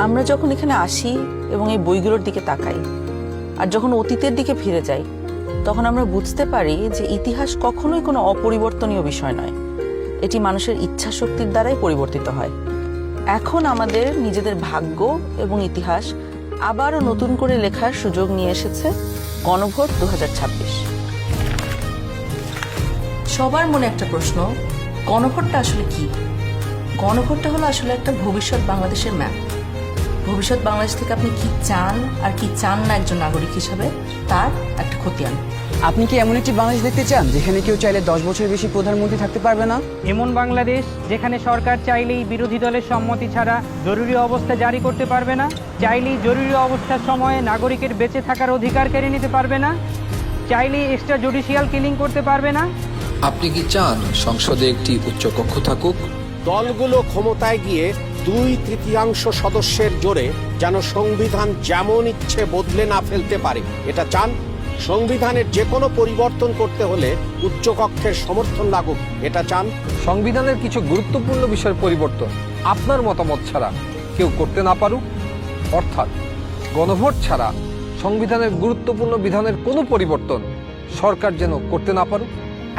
আমরা যখন এখানে আসি এবং এই বইগুলোর দিকে তাকাই আর যখন অতীতের দিকে ফিরে যাই, তখন আমরা বুঝতে পারি যে ইতিহাস কখনোই কোনো অপরিবর্তনীয় বিষয় নয়। এটি মানুষের ইচ্ছা শক্তির দ্বারাই পরিবর্তিত হয়। এখন আমাদের নিজেদের ভাগ্য এবং ইতিহাস আবারও নতুন করে লেখার সুযোগ নিয়ে এসেছে গণভোট 2026। সবার মনে একটা প্রশ্ন, গণভোটটা আসলে কি? গণভোটটা হলো আসলে একটা ভবিষ্যৎ বাংলাদেশের ম্যাপ। ভবিষ্যৎ বাংলাদেশ থেকে আপনি কি চান আর কি চান না একজন নাগরিক হিসাবে, তার একটা খতিয়ান। আপনি কি এমন একটি বাংলাদেশ দেখতে চান যেখানে কেউ চাইলে 10 বছরের বেশি প্রধানমন্ত্রী থাকতে পারবে না? এমন বাংলাদেশ যেখানে সরকার চাইলেই বিরোধী দলের সম্মতি ছাড়া জরুরি অবস্থা জারি করতে পারবে না, চাইলেই জরুরি অবস্থার সময়ে নাগরিকের বেঁচে থাকার অধিকার কেড়ে নিতে পারবে না, চাইলেই এক্সট্রা জুডিশিয়াল কিলিং করতে পারবে না? আপনি কি চান সংসদে একটি উচ্চকক্ষ থাকুক? দলগুলো ক্ষমতায় গিয়ে 2/3 সদস্যের জোরে যেন সংবিধান যেমন ইচ্ছে বদলে না ফেলতে পারে, এটা চান? সংবিধানের যে কোনো পরিবর্তন করতে হলে উচ্চকক্ষের সমর্থন লাগুক, এটা চান? সংবিধানের কিছু গুরুত্বপূর্ণ বিষয়ের পরিবর্তন আপনার মতামত ছাড়া কেউ করতে না পারুক, অর্থাৎ গণভোট ছাড়া সংবিধানের গুরুত্বপূর্ণ বিধানের কোনো পরিবর্তন সরকার যেন করতে না পারুক।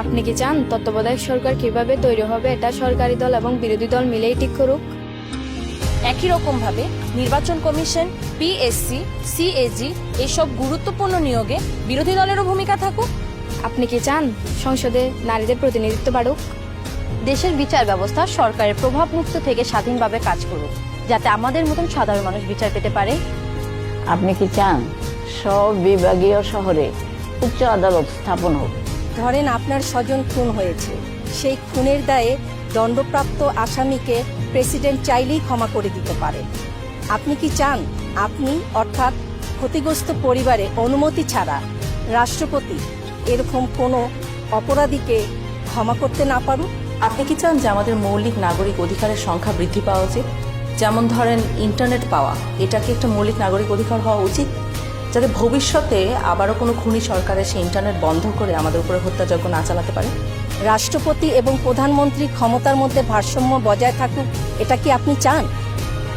আপনি কি চান তত্ত্বাবধায়ক সরকার কিভাবে তৈরি হবে এটা সরকারি দল এবং বিরোধী দল মিলেই ঠিক করুক? একই রকমভাবে নির্বাচন কমিশন, পিএসসি, সিএজি এসব গুরুত্বপূর্ণ নিয়োগে বিরোধী দলেরও ভূমিকা থাকুক? আপনি কি চান সংসদে নারীদের প্রতিনিধিত্ব বাড়ুক? দেশের বিচার ব্যবস্থা সরকারের প্রভাব মুক্ত থেকে স্বাধীনভাবে কাজ করুক, যাতে আমাদের মতন সাধারণ মানুষ বিচার পেতে পারে? আপনি কি চান সব বিভাগীয় শহরে উচ্চ আদালত স্থাপন হোক? ধরেন আপনার স্বজন খুন হয়েছে, সেই খুনের দায়ে দণ্ডপ্রাপ্ত আসামিকে প্রেসিডেন্ট চাইলেই ক্ষমা করে দিতে পারে। আপনি কি চান আপনি অর্থাৎ ক্ষতিগ্রস্ত পরিবারে অনুমতি ছাড়া রাষ্ট্রপতি এরকম কোনো অপরাধীকে ক্ষমা করতে না পারুক? আপনি কি চান যে আমাদের মৌলিক নাগরিক অধিকারের সংখ্যা বৃদ্ধি পাওয়া উচিত? যেমন ধরেন ইন্টারনেট পাওয়া, এটাকে একটা মৌলিক নাগরিক অধিকার হওয়া উচিত, যাতে ভবিষ্যতে আবারও কোনো খুনি সরকারের সেই ইন্টারনেট বন্ধ করে আমাদের উপরে হত্যাযজ্ঞ না চালাতে পারে। রাষ্ট্রপতি এবং প্রধানমন্ত্রী ক্ষমতার মধ্যে ভারসাম্য বজায় থাকুক, এটা কি আপনি চান?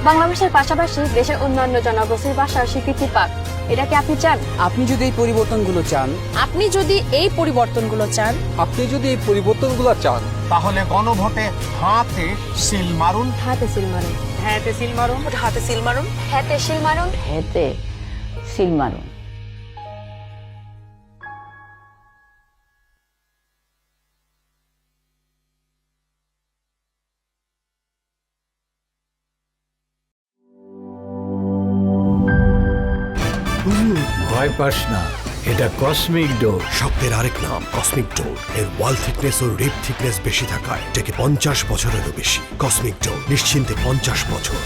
বাংলা ভাষার পাশাপাশি দেশের অন্যান্য জনগোষ্ঠীর ভাষার স্বীকৃতি পাক, এটা কি আপনি চান? আপনি যদি এই পরিবর্তনগুলো চান, আপনি যদি এই পরিবর্তনগুলো চান, তাহলে গণভোটে হাতে সিল মারুন। হাতে সিল মারুন। হ্যাঁতে সিল মারুন। হাতে সিল মারুন। হাতে সিল মারুন। হেতে সিল মারুন। ভয় পাস না, এটা কসমিক ডোর। শব্দের আরেক নাম কসমিক ডোর। এর ওয়াল থিকনেস ও রিপ থিকনেস বেশি থাকায় এটাকে 50 বছরেরও বেশি। কসমিক ডোর, নিশ্চিন্তে 50 বছর।